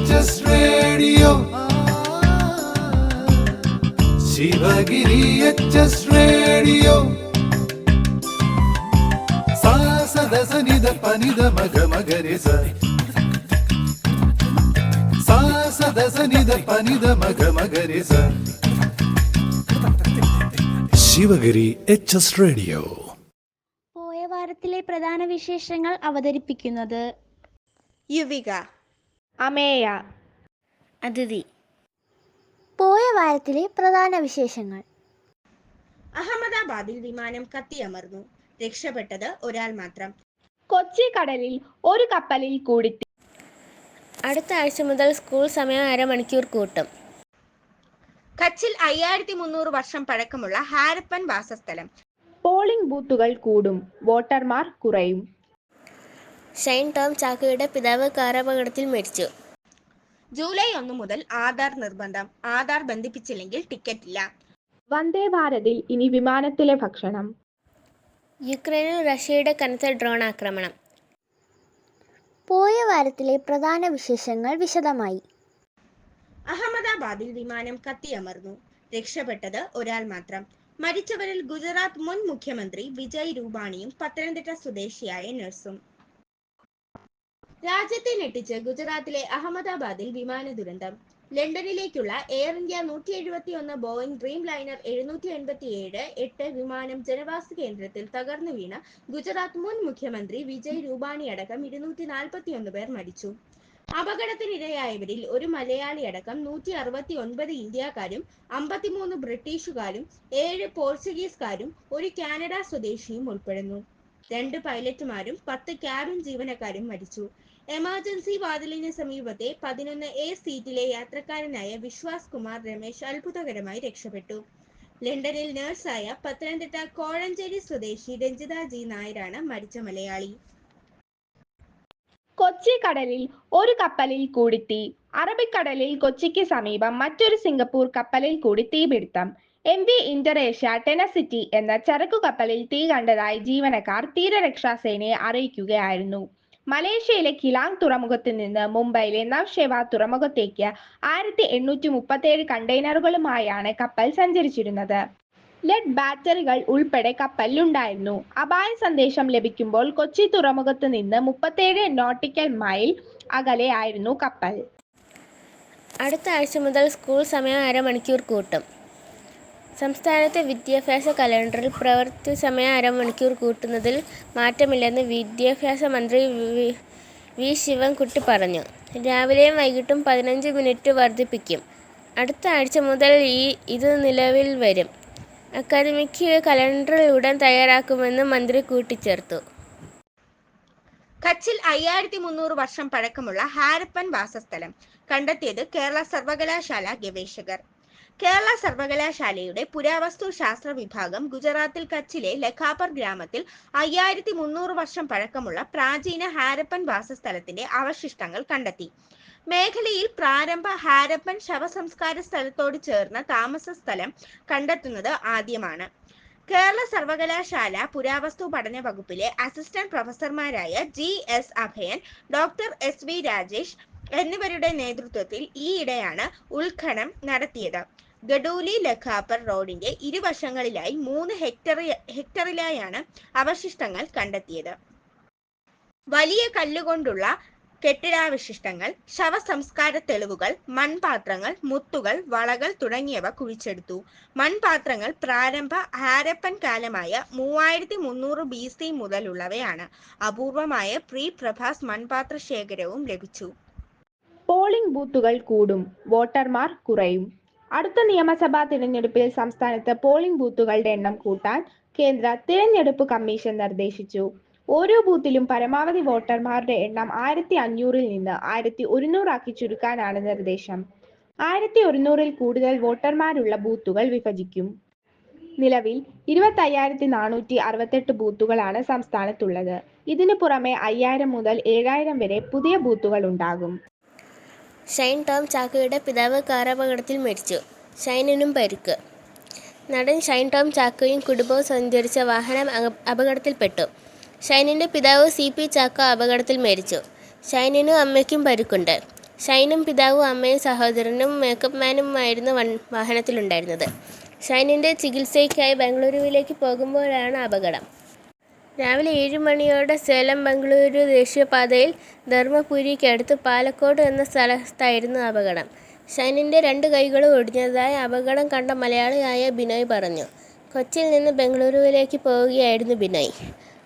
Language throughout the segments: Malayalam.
HS Radio. Sivagiri HS Radio. സാസദസനിധ പനിധ മഗ മഗരിസ. സാസദസനിധ പനിധ മഗ മഗരിസ. Sivagiri HS Radio. പോയ വാരത്തിലെ പ്രധാന വിശേഷങ്ങൾ അവതരിപ്പിക്കുന്നത് യുവിക, അമേയ, അതിഥി. പോയ വാരത്തിലെ പ്രധാന വിശേഷങ്ങൾ. അഹമ്മദാബാദിൽ വിമാനം കത്തിയമർന്നു. രക്ഷപ്പെട്ടത് ഒരാൾ മാത്രം. കൊച്ചി കടലിൽ ഒരു കപ്പലിൽ കൂടി. അടുത്ത ആഴ്ച മുതൽ സ്കൂൾ സമയം അരമണിക്കൂർ കൂട്ടും. കച്ചിൽ 5300 വർഷം പഴക്കമുള്ള ഹാരപ്പൻ വാസസ്ഥലം. പോളിംഗ് ബൂത്തുകൾ കൂടും, വോട്ടർമാർ കുറയും. ഷൈൻ ടോം ചാക്കോയുടെ പിതാവ് കാറപകടത്തിൽ മരിച്ചു. ജൂലൈ 1 മുതൽ ആധാർ നിർബന്ധം. ആധാർ ബന്ധിപ്പിച്ചില്ലെങ്കിൽ ടിക്കറ്റ് ഇല്ല. വന്ദേ ഭാരതിൽ ഇനി വിമാനത്തിലെ ഭക്ഷണം. യുക്രൈനിൽ റഷ്യയുടെ കനത്ത ഡ്രോൺ ആക്രമണം. പോയ വാരത്തിലെ പ്രധാന വിശേഷങ്ങൾ വിശദമായി. അഹമ്മദാബാദിൽ വിമാനം കത്തിയമർന്നു. രക്ഷപ്പെട്ടത് ഒരാൾ മാത്രം. മരിച്ചവരിൽ ഗുജറാത്ത് മുൻ മുഖ്യമന്ത്രി വിജയ് രൂപാണിയും പത്തനംതിട്ട സ്വദേശിയായ നഴ്സും. രാജ്യത്തെ ഞെട്ടിച്ച് ഗുജറാത്തിലെ അഹമ്മദാബാദിൽ വിമാന ദുരന്തം. ലണ്ടനിലേക്കുള്ള air India 171 Boeing Dreamliner 787-8 വിമാനം ജനവാസ കേന്ദ്രത്തിൽ തകർന്നു വീണ ഗുജറാത്ത് മുൻ മുഖ്യമന്ത്രി വിജയ് രൂപാണി അടക്കം 241 പേർ മരിച്ചു. അപകടത്തിനിരയായവരിൽ ഒരു മലയാളി അടക്കം 169 ഇന്ത്യക്കാരും 53 ബ്രിട്ടീഷുകാരും 7 പോർച്ചുഗീസുകാരും ഒരു കാനഡ സ്വദേശിയും ഉൾപ്പെടുന്നു. 2 പൈലറ്റുമാരും 10 ക്യാബിൻ ജീവനക്കാരും മരിച്ചു. എമർജൻസി വാതിലിന് സമീപത്തെ 11A സീറ്റിലെ യാത്രക്കാരനായ വിശ്വാസ് കുമാർ രമേശ് അത്ഭുതകരമായി രക്ഷപ്പെട്ടു. ലണ്ടനിൽ നഴ്സായ പത്തനംതിട്ട കോഴഞ്ചേരി സ്വദേശി രഞ്ജിത ജി നായരാണ് മരിച്ച മലയാളി. കൊച്ചി കടലിൽ ഒരു കപ്പലിൽ കൂടി തീ. അറബിക്കടലിൽ കൊച്ചിക്ക് സമീപം മറ്റൊരു സിംഗപ്പൂർ കപ്പലിൽ കൂടി തീപിടുത്തം. MV ഇന്റർഏഷ്യ ടെനസിറ്റി എന്ന ചരക്കു കപ്പലിൽ തീ കണ്ടതായി ജീവനക്കാർ തീരരക്ഷാസേനയെ അറിയിക്കുകയായിരുന്നു. മലേഷ്യയിലെ കിലാങ് തുറമുഖത്ത് നിന്ന് മുംബൈയിലെ നവ്ഷേവ തുറമുഖത്തേക്ക് 1837 കണ്ടെയ്നറുകളുമായാണ് കപ്പൽ സഞ്ചരിച്ചിരുന്നത്. ലെഡ് ബാറ്ററികൾ ഉൾപ്പെടെ കപ്പലിലുണ്ടായിരുന്നു. അപായ സന്ദേശം ലഭിക്കുമ്പോൾ കൊച്ചി തുറമുഖത്ത് നിന്ന് 37 നോട്ടിക്കൽ മൈൽ അകലെയായിരുന്നു കപ്പൽ. അടുത്ത ആഴ്ച മുതൽ സ്കൂൾ സമയം അരമണിക്കൂർ കൂട്ടും. സംസ്ഥാനത്തെ വിദ്യാഭ്യാസ കലണ്ടറിൽ പ്രവൃത്തി സമയം അരമണിക്കൂർ കൂട്ടുന്നതിൽ മാറ്റമില്ലെന്ന് വിദ്യാഭ്യാസ മന്ത്രി വി ശിവൻകുട്ടി പറഞ്ഞു. രാവിലെയും വൈകിട്ടും 15 മിനിറ്റ് വർദ്ധിപ്പിക്കും. അടുത്ത ആഴ്ച മുതൽ ഇത് നിലവിൽ വരും. അക്കാദമിക് കലണ്ടർ ഉടൻ തയ്യാറാക്കുമെന്ന് മന്ത്രി കൂട്ടിച്ചേർത്തു. കച്ചിൽ 5300 വർഷം പഴക്കമുള്ള ഹാരപ്പൻ വാസസ്ഥലം കണ്ടെത്തിയത് കേരള സർവകലാശാല ഗവേഷകർ. കേരള സർവകലാശാലയുടെ പുരാവസ്തു ശാസ്ത്ര വിഭാഗം ഗുജറാത്തിൽ കച്ചിലെ ലഖാപർ ഗ്രാമത്തിൽ 5300 വർഷം പഴക്കമുള്ള പ്രാചീന ഹാരപ്പൻ വാസസ്ഥലത്തിന്റെ അവശിഷ്ടങ്ങൾ കണ്ടെത്തി. മേഖലയിൽ പ്രാരംഭ ഹാരപ്പൻ ശവസംസ്കാര സ്ഥലത്തോട് ചേർന്ന താമസ സ്ഥലം കണ്ടെത്തുന്നത് ആദ്യമാണ്. കേരള സർവകലാശാല പുരാവസ്തു പഠന വകുപ്പിലെ അസിസ്റ്റന്റ് പ്രൊഫസർമാരായ GS Abhayan, doctor SV Rajesh എന്നിവരുടെ നേതൃത്വത്തിൽ ഈയിടെയാണ് ഉത്ഖനനം നടത്തിയത്. ഗഡൂലി ലഖാപർ റോഡിന്റെ ഇരുവശങ്ങളിലായി 3 ഹെക്ടറിലായാണ് അവശിഷ്ടങ്ങൾ കണ്ടെത്തിയത്. വലിയ കല്ലുകൊണ്ടുള്ള കെട്ടിടാവശിഷ്ടങ്ങൾ, ശവസംസ്കാര തെളിവുകൾ, മൺപാത്രങ്ങൾ, മുത്തുകൾ, വളകൾ തുടങ്ങിയവ കുഴിച്ചെടുത്തു. മൺപാത്രങ്ങൾ പ്രാരംഭ ഹാരപ്പൻ കാലമായ 3300 BC മുതലുള്ളവയാണ്. അപൂർവമായ പ്രീ പ്രഭാസ് മൺപാത്ര ശേഖരവും ലഭിച്ചു. പോളിംഗ് ബൂത്തുകൾ കൂടും, വോട്ടർമാർ കുറയും. അടുത്ത നിയമസഭാ തിരഞ്ഞെടുപ്പിൽ സംസ്ഥാനത്ത് പോളിംഗ് ബൂത്തുകളുടെ എണ്ണം കൂട്ടാൻ കേന്ദ്ര തിരഞ്ഞെടുപ്പ് കമ്മീഷൻ നിർദ്ദേശിച്ചു. ഓരോ ബൂത്തിലും പരമാവധി വോട്ടർമാരുടെ എണ്ണം 1500-ൽ നിന്ന് 1100 ആക്കി ചുരുക്കാനാണ് നിർദ്ദേശം. 1100-ൽ കൂടുതൽ വോട്ടർമാരുള്ള ബൂത്തുകൾ വിഭജിക്കും. നിലവിൽ 25,468 ബൂത്തുകളാണ് സംസ്ഥാനത്തുള്ളത്. ഇതിനു പുറമെ 5000 മുതൽ 7000 വരെ പുതിയ ബൂത്തുകൾ ഉണ്ടാകും. ഷൈൻ ടോം ചാക്കോയുടെ പിതാവ് കാറപകടത്തിൽ മരിച്ചു. ഷൈനിനും പരിക്ക്. നടൻ ഷൈൻ ടോം ചാക്കോയും കുടുംബവും സഞ്ചരിച്ച വാഹനം അപകടത്തിൽപ്പെട്ടു. ഷൈനിൻ്റെ പിതാവ് CP ചാക്കോ അപകടത്തിൽ മരിച്ചു. ഷൈനിനും അമ്മയ്ക്കും പരിക്കുണ്ട്. ഷൈനും പിതാവും അമ്മയും സഹോദരനും മേക്കപ്പ് മാനുമായിരുന്നു വാഹനത്തിലുണ്ടായിരുന്നത്. ഷൈനിൻ്റെ ചികിത്സയ്ക്കായി ബംഗളൂരുവിലേക്ക് പോകുമ്പോഴാണ് അപകടം. രാവിലെ 7 മണിയോടെ സേലം ബംഗളൂരു ദേശീയപാതയിൽ ധർമ്മപുരിക്കടുത്ത് പാലക്കോട് എന്ന സ്ഥലത്തായിരുന്നു അപകടം. ഷൈനിൻ്റെ 2 കൈകളും ഒടിഞ്ഞതായി അപകടം കണ്ട മലയാളിയായ ബിനോയ് പറഞ്ഞു. കൊച്ചിയിൽ നിന്ന് ബംഗളൂരുവിലേക്ക് പോവുകയായിരുന്നു ബിനോയ്.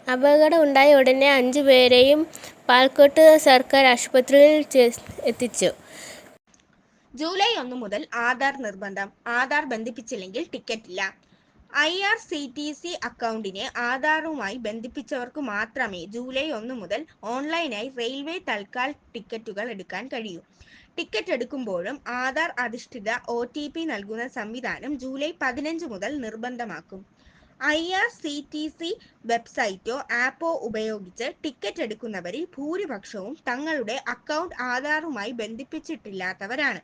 അപകടം ഉണ്ടായ ഉടനെ 5 പേരെയും പാലക്കോട്ട് സർക്കാർ ആശുപത്രിയിൽ എത്തിച്ചു. ജൂലൈ 1 മുതൽ ആധാർ നിർബന്ധം. ആധാർ ബന്ധിപ്പിച്ചില്ലെങ്കിൽ ടിക്കറ്റില്ല. IRCTC അക്കൗണ്ടിനെ ആധാറുമായി ബന്ധിപ്പിച്ചവർക്ക് മാത്രമേ ജൂലൈ 1 മുതൽ ഓൺലൈനായി റെയിൽവേ തൽക്കാൽ ടിക്കറ്റുകൾ എടുക്കാൻ കഴിയൂ. ടിക്കറ്റ് എടുക്കുമ്പോഴും ആധാർ അധിഷ്ഠിത OTP നൽകുന്ന സംവിധാനം ജൂലൈ 15 മുതൽ നിർബന്ധമാക്കും. IRCTC വെബ്സൈറ്റോ ആപ്പോ ഉപയോഗിച്ച് ടിക്കറ്റ് എടുക്കുന്നവരിൽ ഭൂരിപക്ഷവും തങ്ങളുടെ അക്കൗണ്ട് ആധാറുമായി ബന്ധിപ്പിച്ചിട്ടില്ലാത്തവരാണ്.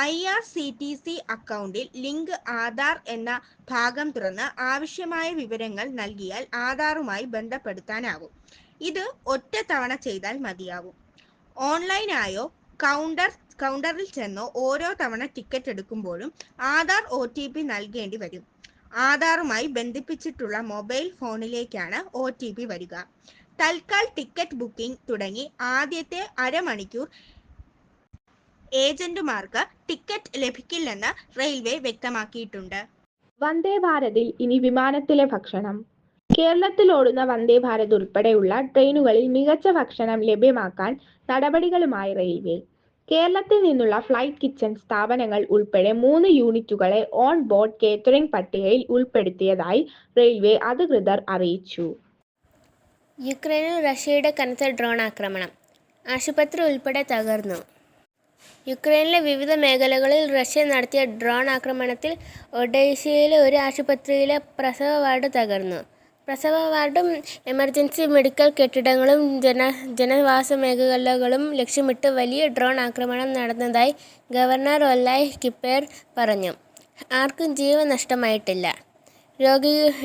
IRCTC അക്കൗണ്ടിൽ ലിങ്ക് ആധാർ എന്ന ഭാഗം തുറന്ന് ആവശ്യമായ വിവരങ്ങൾ നൽകിയാൽ ആധാറുമായി ബന്ധപ്പെടുത്താനാവും. ഇത് ഒറ്റ തവണ ചെയ്താൽ മതിയാവും. ഓൺലൈനായോ കൗണ്ടറിൽ ചെന്നോ ഓരോ തവണ ടിക്കറ്റ് എടുക്കുമ്പോഴും ആധാർ OTP നൽകേണ്ടി വരും. ആധാറുമായി ബന്ധിപ്പിച്ചിട്ടുള്ള മൊബൈൽ ഫോണിലേക്കാണ് OTP വരിക. തൽക്കാൽ ടിക്കറ്റ് ബുക്കിംഗ് തുടങ്ങി ആദ്യത്തെ അരമണിക്കൂർ ഏജന്റുമാർക്ക് ടിക്കറ്റ് ലഭിക്കില്ലെന്ന് റെയിൽവേ വ്യക്തമാക്കിയിട്ടുണ്ട്. വന്ദേ ഭാരതിൽ ഇനി വിമാനത്തിലെ ഭക്ഷണം. കേരളത്തിലോടുന്ന വന്ദേ ഭാരത് ഉൾപ്പെടെയുള്ള ട്രെയിനുകളിൽ മികച്ച ഭക്ഷണം ലഭ്യമാക്കാൻ നടപടികളുമായി റെയിൽവേ. കേരളത്തിൽ നിന്നുള്ള ഫ്ലൈറ്റ് കിച്ചൺ സ്ഥാപനങ്ങൾ ഉൾപ്പെടെ 3 യൂണിറ്റുകളെ ഓൺ ബോർഡ് കേറ്ററിംഗ് പട്ടികയിൽ ഉൾപ്പെടുത്തിയതായി റെയിൽവേ അധികൃതർ അറിയിച്ചു. യുക്രൈനിൽ റഷ്യയുടെ കനത്ത ഡ്രോൺ ആക്രമണം. ആശുപത്രി ഉൾപ്പെടെ തകർന്നു. യുക്രൈനിലെ വിവിധ മേഖലകളിൽ റഷ്യ നടത്തിയ ഡ്രോൺ ആക്രമണത്തിൽ ഒഡേഷ്യയിലെ ഒരു ആശുപത്രിയിലെ പ്രസവ വാർഡ് തകർന്നു. പ്രസവ വാർഡും എമർജൻസി മെഡിക്കൽ കെട്ടിടങ്ങളും ജനവാസ മേഖലകളും ലക്ഷ്യമിട്ട് വലിയ ഡ്രോൺ ആക്രമണം നടന്നതായി ഗവർണർ ഒലായ് കിപ്പേർ പറഞ്ഞു. ആർക്കും ജീവൻ നഷ്ടമായിട്ടില്ല.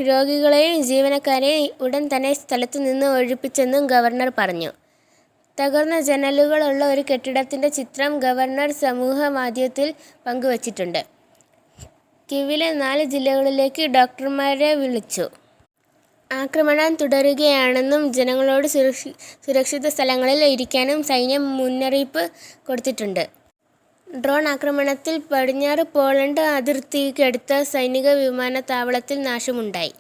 രോഗികളെയും ജീവനക്കാരെയും ഉടൻ തന്നെ സ്ഥലത്തു നിന്ന് ഒഴിപ്പിച്ചെന്നും ഗവർണർ പറഞ്ഞു. തകർന്ന ജനലുകളുള്ള ഒരു കെട്ടിടത്തിൻ്റെ ചിത്രം ഗവർണർ സമൂഹ മാധ്യമത്തിൽ പങ്കുവച്ചിട്ടുണ്ട്. കീവിലെ 4 ജില്ലകളിലേക്ക് ഡോക്ടർമാരെ വിളിച്ചു. ആക്രമണം തുടരുകയാണെന്നും ജനങ്ങളോട് സുരക്ഷിത സ്ഥലങ്ങളിൽ ഇരിക്കാനും സൈന്യം മുന്നറിയിപ്പ് കൊടുത്തിട്ടുണ്ട്. ഡ്രോൺ ആക്രമണത്തിൽ പടിഞ്ഞാറ് പോളണ്ട് അതിർത്തിക്കടുത്ത സൈനിക വിമാനത്താവളത്തിൽ നാശമുണ്ടായി.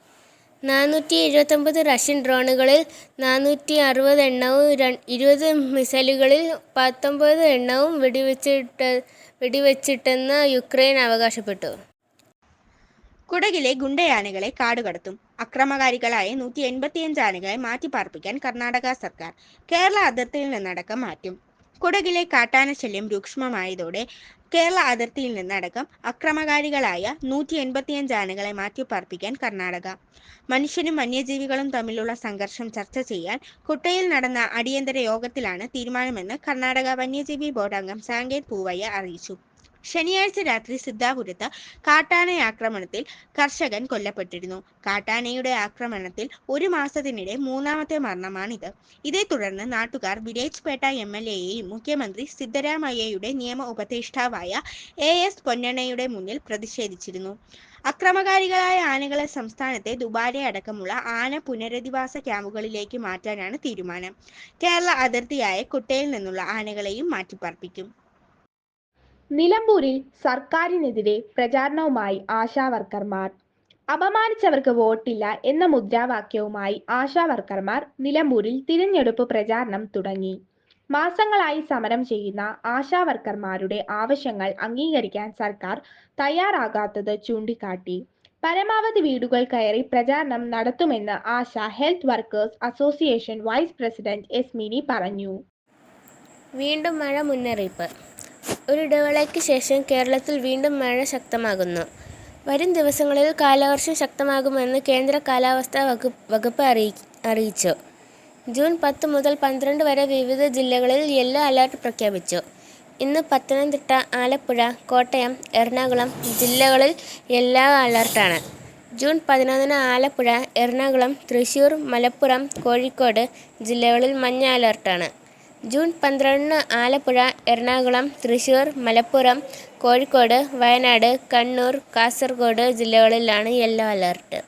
479 റഷ്യൻ ഡ്രോണുകളിൽ 460 എണ്ണവും 20 മിസൈലുകളിൽ 19 എണ്ണവും വെടിവെച്ചിട്ടെന്ന് യുക്രൈൻ അവകാശപ്പെട്ടു. കുടകിലെ ഗുണ്ടയാനകളെ കാടുകടത്തും. അക്രമകാരികളായ 185 ആനകളെ മാറ്റിപ്പാർപ്പിക്കാൻ കർണാടക സർക്കാർ. കേരള അതിർത്തിയിൽ നിന്നടക്കം മാറ്റും. കുടകിലെ കാട്ടാന ശല്യം രൂക്ഷമായതോടെ കേരള അതിർത്തിയിൽ നിന്നടക്കം അക്രമകാരികളായ 185 ആനകളെ മാറ്റിപ്പാർപ്പിക്കാൻ കർണാടക. മനുഷ്യനും വന്യജീവികളും തമ്മിലുള്ള സംഘർഷം ചർച്ച ചെയ്യാൻ കുട്ടയിൽ നടന്ന അടിയന്തര യോഗത്തിലാണ് തീരുമാനമെന്ന് കർണാടക വന്യജീവി ബോർഡ് അംഗം സാങ്കേത് പൂവയ്യ അറിയിച്ചു. ശനിയാഴ്ച രാത്രി സിദ്ധാപുരത്ത് കാട്ടാനയാക്രമണത്തിൽ കർഷകൻ കൊല്ലപ്പെട്ടിരുന്നു. കാട്ടാനയുടെ ആക്രമണത്തിൽ 1 മാസത്തിനിടെ 3ാമത്തെ മരണമാണിത്. ഇതേ തുടർന്ന് നാട്ടുകാർ വിരേജ്പേട്ട MLAയെയും മുഖ്യമന്ത്രി സിദ്ധരാമയ്യയുടെ നിയമ ഉപദേഷ്ടാവായ AS പൊന്നണ്ണയുടെ മുന്നിൽ പ്രതിഷേധിച്ചിരുന്നു. അക്രമകാരികളായ ആനകളെ സംസ്ഥാനത്തെ ദുബാരെ അടക്കമുള്ള ആന പുനരധിവാസ ക്യാമ്പുകളിലേക്ക് മാറ്റാനാണ് തീരുമാനം. കേരള അതിർത്തിയായ കുട്ടയിൽ നിന്നുള്ള ആനകളെയും മാറ്റിപ്പാർപ്പിക്കും. നിലമ്പൂരിൽ സർക്കാരിനെതിരെ പ്രചാരണവുമായി ആശാവർക്കർമാർ. അപമാനിച്ചവർക്ക് വോട്ടില്ല എന്ന മുദ്രാവാക്യവുമായി ആശാവർക്കർമാർ നിലമ്പൂരിൽ തിരഞ്ഞെടുപ്പ് പ്രചാരണം തുടങ്ങി. മാസങ്ങളായി സമരം ചെയ്യുന്ന ആശാവർക്കർമാരുടെ ആവശ്യങ്ങൾ അംഗീകരിക്കാൻ സർക്കാർ തയ്യാറാകാത്തത് ചൂണ്ടിക്കാട്ടി പരമാവധി വീടുകൾ കയറി പ്രചാരണം നടത്തുമെന്ന് ASHA health workers association vice president S Mini പറഞ്ഞു. വീണ്ടും മഴ മുന്നറിയിപ്പ്. ഒരിടവേളയ്ക്ക് ശേഷം കേരളത്തിൽ വീണ്ടും മഴ ശക്തമാകുന്നു. വരും ദിവസങ്ങളിൽ കാലവർഷം ശക്തമാകുമെന്ന് കേന്ദ്ര കാലാവസ്ഥാ വകുപ്പ് അറിയിച്ചു. ജൂൺ 10 മുതൽ 12 വരെ വിവിധ ജില്ലകളിൽ യെല്ലോ അലർട്ട് പ്രഖ്യാപിച്ചു. ഇന്ന് പത്തനംതിട്ട, ആലപ്പുഴ, കോട്ടയം, എറണാകുളം ജില്ലകളിൽ യെല്ലോ അലർട്ടാണ്. ജൂൺ 11 ആലപ്പുഴ, എറണാകുളം, തൃശൂർ, മലപ്പുറം, കോഴിക്കോട് ജില്ലകളിൽ മഞ്ഞ അലർട്ടാണ്. ജൂൺ 12 ആലപ്പുഴ, എറണാകുളം, തൃശ്ശൂർ, മലപ്പുറം, കോഴിക്കോട്, വയനാട്, കണ്ണൂർ, കാസർഗോഡ് ജില്ലകളിലാണ് യെല്ലോ അലർട്ട്.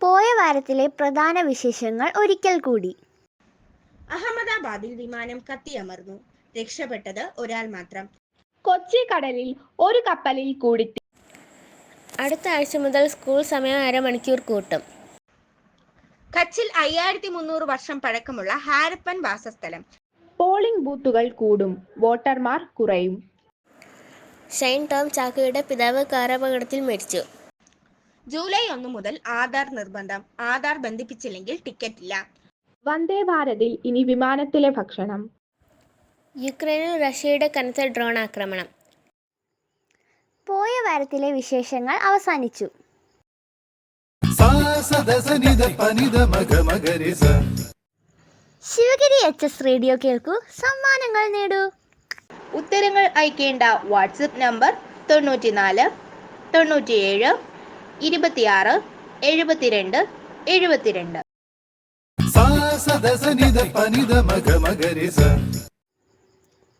പോയ വാരത്തിലെ പ്രധാന വിശേഷങ്ങൾ ഒരിക്കൽ കൂടി. അഹമ്മദാബാദിൽ വിമാനം കത്തിയമർന്നു. രക്ഷപ്പെട്ടത് ഒരാൾ മാത്രം. കൊച്ചി കടലിൽ ഒരു കപ്പലിൽ കൂടി തീ. അടുത്ത ആഴ്ച മുതൽ സ്കൂൾ സമയം അരമണിക്കൂർ കൂട്ടും. കച്ചിൽ 5300 വർഷം പഴക്കമുള്ള ഹാരപ്പൻ വാസസ്ഥലം. പോളിംഗ് ബൂത്തുകൾ കൂടും, വോട്ടർമാർ കുറയും. ഷൈൻ ടോം ചാക്കോയുടെ പിതാവ് കാറപകടത്തിൽ മരിച്ചു. ജൂലൈ 1 മുതൽ ആധാർ നിർബന്ധം. ആധാർ ബന്ധിപ്പിച്ചില്ലെങ്കിൽ ടിക്കറ്റ് ഇല്ല. വന്ദേ ഭാരതിൽ ഇനി വിമാനത്തിലെ ഭക്ഷണം. യുക്രൈനിൽ റഷ്യയുടെ കനത്ത ഡ്രോൺ ആക്രമണം. പോയ വാരത്തിലെ വിശേഷങ്ങൾ അവസാനിച്ചു. ശിവഗിരി HS റേഡിയോ കേൾക്കൂ, സമ്മാനങ്ങൾ നേടൂ. ഉത്തരങ്ങൾ അയക്കേണ്ട വാട്സപ്പ് നമ്പർ 94 97 26 72 72.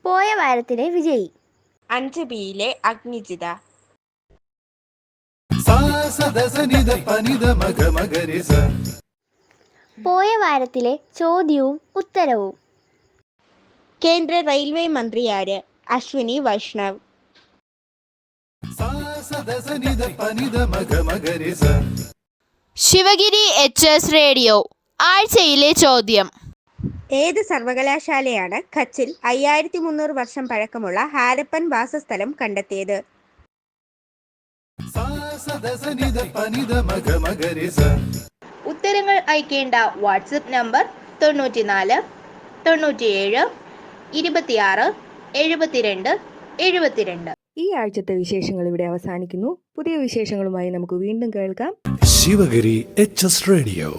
പോയ വാരത്തിലെ വിജയി 5Bയിലെ അഗ്നിജിത. പോയ വാരത്തിലെ ചോദ്യവും ഉത്തരവും. കേന്ദ്ര റെയിൽവേ മന്ത്രി ആര്? അശ്വിനി വൈഷ്ണവ്. ശിവഗിരി HS റേഡിയോ ആഴ്ചയിലെ ചോദ്യം. ഏത് സർവകലാശാലയാണ് കച്ചിൽ 5300 വർഷം പഴക്കമുള്ള ഹാരപ്പൻ വാസസ്ഥലം കണ്ടെത്തിയത്? ഉത്തരങ്ങൾ അയക്കേണ്ട വാട്സപ്പ് നമ്പർ 94 97 26 72 72. ഈ ആഴ്ചത്തെ വിശേഷങ്ങൾ ഇവിടെ അവസാനിക്കുന്നു. പുതിയ വിശേഷങ്ങളുമായി നമുക്ക് വീണ്ടും കേൾക്കാം. Sivagiri HS radio.